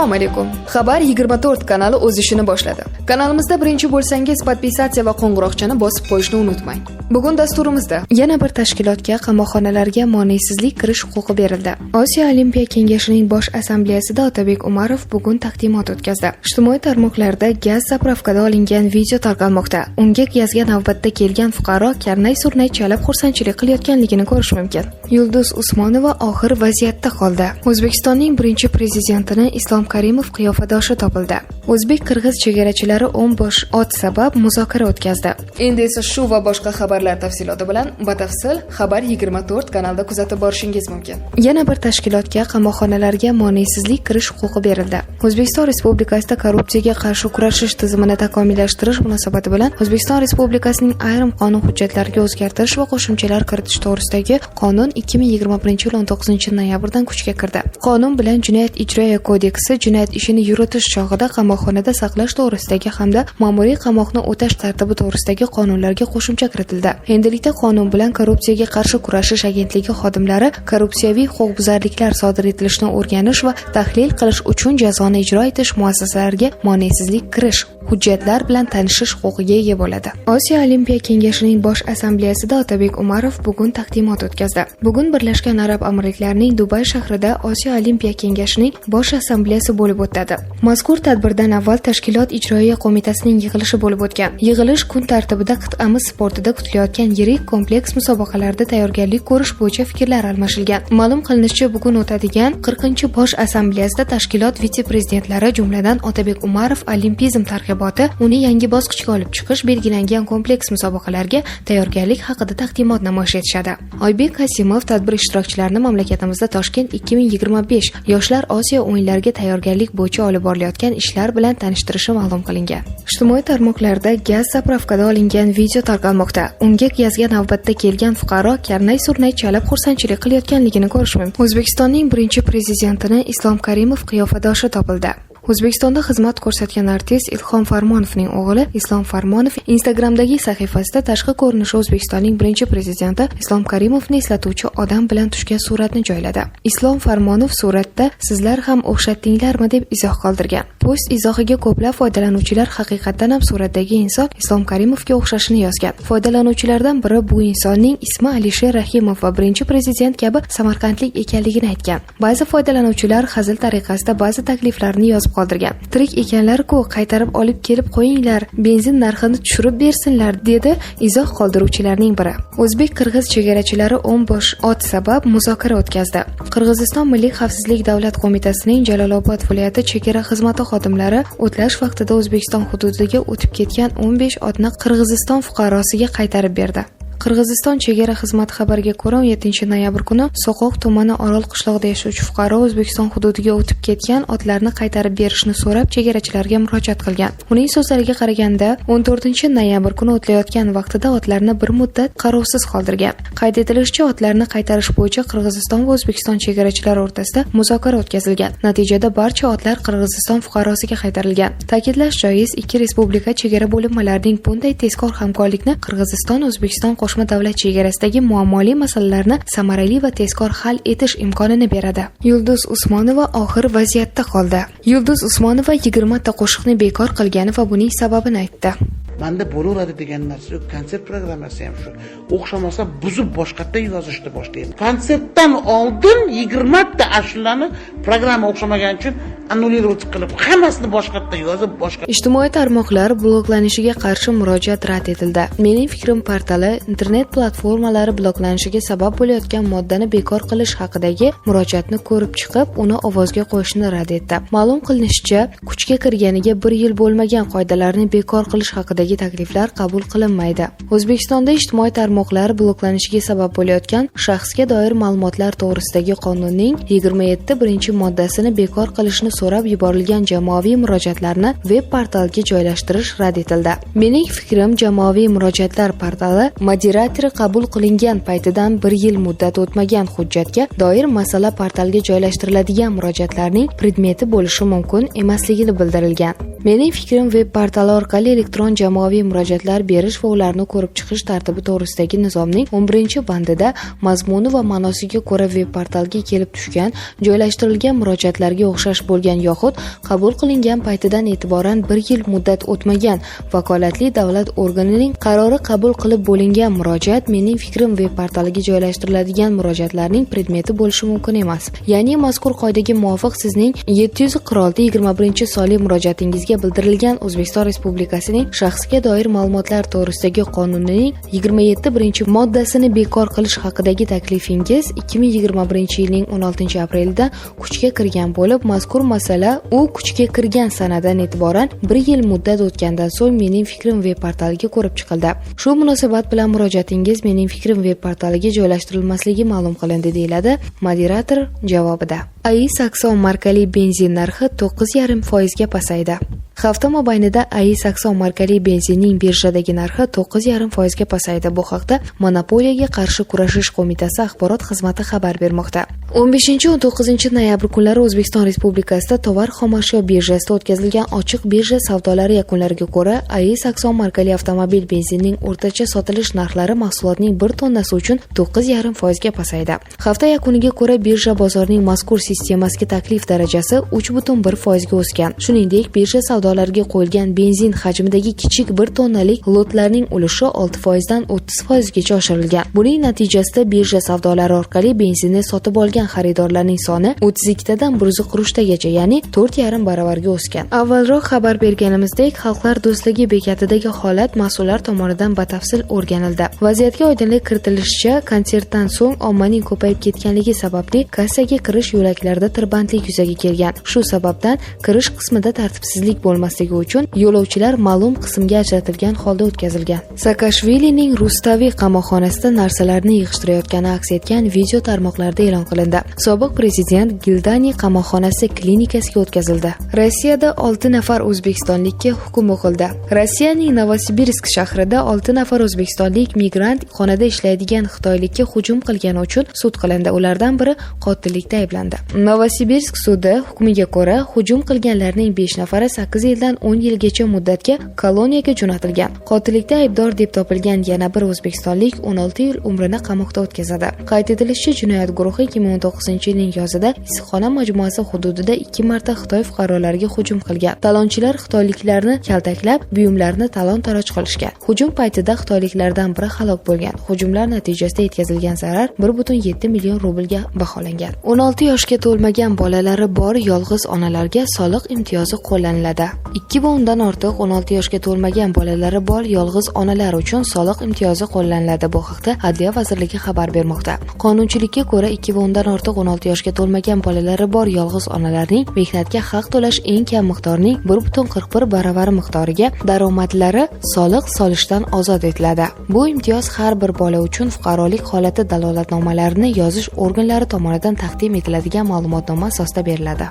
Assalomu alaykum. Xabar 24 kanali o'z ishini boshladi. Kanalimizda birinchi bo'lsangiz, podpisatsiya va qo'ng'iroqchani bosib qo'yishni unutmang. Bugun dasturimizda yana bir tashkilotga qamoqxonalarga moneysizlik kirish huquqi berildi. Osiyo Olimpiya kengashining bosh assambleyasida Otabek Umarov bugun taqdimot o'tkazdi. Ijtimoiy tarmoqlarda gaz zapravkada olingan video tarqalmoqda. Unga gazga navbatda kelgan fuqaro karnay-surnay chalib xursandchilik qilayotganligini ko'rish mumkin. Yulduz Usmonova og'ir vaziyatda qoldi. O'zbekistonning birinchi prezidentini Islom Karimov qiyofadoshi topildi. O'zbek-qirg'iz chegarachilari 10 bosh ot sabab muzokara o'tkazdi. Endi esa shu va boshqa xabarlar tafsiloti bilan batafsil Xabar 24 kanalida kuzatib borishingiz mumkin. Yana bir tashkilotga qamoqxonalarga moneysizlik kirish huquqi berildi. O'zbekiston Respublikasida korrupsiyaga qarshi kurashish tizimini takomillashtirish munosabati bilan O'zbekiston Respublikasining ayrim qonun hujjatlariga o'zgartirish va qo'shimchalar kiritish to'g'risidagi qonun 2021 yil 19 noyabrdan kuchga kirdi. Qonun bilan Jinoyat ijroiya kodeksi jinoyat ishini yuritish chog'ida qamoqxonada saqlash to'g'risidagi hamda ma'muriy qamoqni o'tash tartibi to'g'risidagi qonunlarga qo'shimcha kiritildi. Endilikda qonun bilan Korrupsiyaga qarshi kurashish agentligi xodimlari korrupsiyaviy huquqbuzarliklar sodir etilishini o'rganish va tahlil qilish uchun jazoni ijro etish muassasalariga moneysizlik kirish hujjatlar bilan tanishish huquqiga ega bo'ladi. Osiyo Olimpiya kengashining bosh assambleyasida Otabek Umarov bugun taqdimot o'tkazdi. Bugun Birlashgan Arab Amirliklarining Dubay shahrida Osiyo Olimpiya kengashining bosh assambleyasi bo'lib o'tadi. Mazkur tadbirdan avval tashkilot ijroiya qo'mitasining yig'ilishi bo'lib o'tgan. Yig'ilish kun tartibida qit'amiz sportida kutilayotgan yirik kompleks musobaqalarda tayyorgarlik ko'rish bo'yicha fikrlar almashilgan. Ma'lum qilinishicha, bugun o'tadigan 40-chi bosh assambleyasida tashkilot vitse-prezidentlari, jumladan Otabek Umarov olimpizm targ'iboti, uni yangi bosqichga olib chiqish belgilangan kompleks musobaqalarga tayyorgarlik haqida taqdimot namoyish etishadi. Oybek Kasimov tadbir ishtirokchilarini mamlakatimizda Toshkent 2025 Yoshlar Osiyo o'yinlariga tayyorgarlik bo'yicha olib borilayotgan ishlar bilan tanishtirishi ma'lum qilingan. Ijtimoiy tarmoqlarda gaz zapravkada olingan video tarqalmoqda. Unga gazga navbatda kelgan fuqaro karnay-surnay chalib xursandchilik qilayotganligini ko'rish mumkin. O'zbekistonning birinchi prezidentini Islom Karimov qiyofadoshi topildi. O'zbekistonda xizmat ko'rsatgan artist Ilhom Farmonovning o'g'li Islom Farmonov Instagramdagi sahifasida tashqi ko'rinishi O'zbekistonning birinchi prezidenti Islom Karimovni eslatuvchi odam bilan tushgan suratni joyladi. Islom Farmonov suratda "Sizlar ham o'xshatdinglarmi?" deb izoh qoldirgan. Post izohiga ko'plab foydalanuvchilar haqiqatan ham suratdagi inson Islom Karimovga o'xshashini yozgan. Foydalanuvchilardan biri bu insonning ismi Alisher Rahimov va birinchi prezident kabi samarqandlik ekanligini aytgan. Ba'zi foydalanuvchilar hazil tariqasida ba'zi takliflarni yozib qoldirgan. Tirik ekanlar-ku, qaytarib olib kelib qo'yinglar, benzin narxini tushirib bersinlar, dedi izoh qoldiruvchilarning biri. O'zbek-qirg'iz chegarachilari 10 bosh ot sabab muzokara o'tkazdi. Qirg'iziston Milliy xavfsizlik davlat qo'mitasining Jalolobod viloyati chegara xizmati xodimlari o'tlash vaqtida O'zbekiston hududiga o'tib ketgan 15 otni Qirg'iziston fuqarosiga qaytarib berdi. Qirg'iziston chegara xizmati xabariga ko'ra, 17 noyabr kuni So'qoq tumani Orol qishlog'ida yashovchi fuqaro O'zbekiston hududiga o'tib ketgan otlarni qaytarib berishni so'rab chegarachilarga murojaat qilgan. Uning so'zlariga qaraganda, 14 noyabr kuni o'tlayotgan vaqtida otlarni bir muddat qarovsiz qoldirgan. Qayd etilishicha, otlarni qaytarish bo'yicha Qirg'iziston va O'zbekiston chegarachilari o'rtasida muzokara o'tkazilgan. Natijada barcha otlar Qirg'iziston fuqarosiga qaytarilgan. Ta'kidlash joiz, ikki respublika chegara bo'linmalarining bunday tezkor hamkorlikni Qirg'iziston-O'zbekiston qo'shma davlat chegarasidagi muammoli masalalarni samarali va tezkor hal etish imkonini beradi. Yulduz Usmonova og'ir vaziyatda qoldi. Yulduz Usmonova 20 ta qo'shiqni bekor qilgani va buning sababini aytdi. Manda bo'laveradi degan narsa yo'q. Konsert programmasi ham shu. O'xshamasa buzib boshqatda yozishni boshlaydi. Konsertdan oldin 20 ta ashulani programma o'xshamagan uchun annulировать qilib, hammasini boshqatda yozib boshqa. Ijtimoiy tarmoqlar bloklanishiga qarshi murojaat rad etildi. Mening fikrim portali internet platformalari bloklanishiga sabab bo'layotgan moddani bekor qilish haqidagi murojaatni ko'rib chiqib, uni ovozga qo'yishni rad etdi. Ma'lum qilinishicha, kuchga kirganiga 1 yil bo'lmagan qoidalarni bekor qilish haqidagi takliflar qabul qilinmaydi. O'zbekistonda ijtimoiy tarmoqlar bloklanishiga sabab bo'layotgan shaxsga doir ma'lumotlar to'g'risidagi qonunning 27-moddasini bekor qilishni so'rab yuborilgan jamoaviy murojaatlarni veb portalga joylashtirish rad etildi. Mening fikrim, jamoaviy murojaatlar portali moderatori qabul qilingan paytidan 1 yil muddat o'tmagan hujjatga doir masala portalga joylashtiriladigan murojaatlarning predmeti bo'lishi mumkin emasligini bildirilgan. Mening fikrim veb portali orqali elektron jamoaviy murojaatlar berish va ularni ko'rib chiqish tartibi to'g'risidagi nizomning 11-bandida mazmuni va ma'nosiga ko'ra veb portalga kelib tushgan, joylashtirilgan murojaatlarga o'xshash bo'lgan yoxud qabul qilingan paytidan e'tiboran 1 yil muddat o'tmagan vakolatli davlat organining qarori qabul qilib bo'lingan murojaat mening fikrim veb portaliga joylashtiriladigan murojaatlarning predmeti bo'lishi mumkin emas. Ya'ni mazkur qoidaga muvofiq sizning 746/21 sonli murojaatingizga bildirilgan O'zbekiston Respublikasining shaxsga doir ma'lumotlar to'g'risidagi qonunining 27-moddasini bekor qilish haqidagi taklifingiz 2021-yilning 16-aprelida kuchga kirgan bo'lib, mazkur masala u kuchga kirgan sanadan e'tiboran 1 yil muddat o'tgandan so'ng mening fikrim veb portaliga ko'rib chiqildi. Shu munosabat bilan murojaatingiz mening fikrim veb portaliga joylashtirilmasligi ma'lum qilindi, deyiladi moderator javobida. AI Sakson markali benzin narxi 9,5% ga pasaydi. Hafta mobaynida AI Sakson markali benzinning birjadagi narxi 9,5% ga pasaydi. Bu haqda Monopoliyaga qarshi kurashish qo'mitasi axborot xizmati xabar bermoqda. 15-19 noyabr kunlari O'zbekiston Respublikasida tovar xomashyo birjasida o'tkazilgan ochiq birja savdolari yakunlariga ko'ra, AI Sakson markali avtomobil benzinining o'rtacha sotilish narxlari mahsulotning 1 tonnasi uchun 9,5% ga pasaydi. Hafta yakuniga ko'ra birja bozorining mazkur sistemasiga taklif darajasi 3,1% ga o'sgan. Shuningdek, birja savdolariga qo'yilgan benzin hajmidagi kichik 1 tonnalik lotlarning ulushi 6% dan 30% gacha oshirilgan. Buning natijasida birja savdolari orqali benzinni sotib olgan xaridorlarning soni 32 dan 140 ya'ni 4,5 baravarga o'sgan. Avvalroq xabar berganimizdek, Xalqlar do'stligi bekatidagi holat mas'ullar tomonidan batafsil o'rganildi. Vaziyatga oydinlik kiritilishicha, konsertdan so'ng ommaning ko'payib ketganligi sababli kassaga kirish yo'laklarida tirbandlik yuzaga kelgan. Shu sababdan kirish qismida tartibsizlik bo'lmasligi uchun yo'lovchilar ma'lum qismga ajratilgan holda o'tkazilgan. Saakashvilining Rustaviy qamoqxonasida narsalarni yig'ishtirayotgani aks etgan video tarmoqlarda e'lon qilindi. Sobiq prezident Gildani qamoqxonasi klinikasiga o'tkazildi. Rossiyada 6 nafar o'zbekistonlikka hukm o'qildi. Rossiyaning Novosibirsk shahrida 6 nafar o'zbekistonlik migrant xonada ishlaydigan xitoylikka hujum qilgani uchun sud qilindi. Ulardan biri qotillikda ayblandi. Novosibirsk sudi hukmiga ko'ra, hujum qilganlarning 5 nafari 8 yildan 10 yilgacha muddatga koloniyaga jo'natilgan. Qotillikda aybdor deb topilgan yana bir o'zbekistonlik 16 yil umrini qamoqda o'tkazadi. Qayd etilishicha, jinoyat guruhi 2019-yilning yozida issiqxona majmuasi hududida 2 marta Xitoy fuqarolariga hujum qilgan. Talonchilar xitoyliklarni kaltaklab, buyumlarni talon-taroj qilishgan. Hujum paytida xitoyliklardan biri halok bo'lgan. Hujumlar natijasida yetkazilgan zarar 1,7 million rublga baholangan. 16 yoshga to'lmagan bolalari bor yolg'iz onalarga soliq imtiyozi qo'llaniladi. 2 va undan ortiq 16 yoshga to'lmagan bolalari bor yolg'iz onalar uchun soliq imtiyozi qo'llaniladi. Bu haqda Adliya vazirligi xabar bermoqda. Qonunchilikka ko'ra 2 va undan ortiq 16 yoshga to'lmagan bolalari bor yolg'iz onalarning mehnatga haq to'lash eng kam miqdorning 1,41 baravari miqdoriga daromadlari soliq solishdan ozod etiladi. Bu imtiyoz har bir bola uchun fuqarolik holati dalolatnomalarini yozish organlari tomonidan taqdim etiladigan ma'lumotnoma asosida beriladi.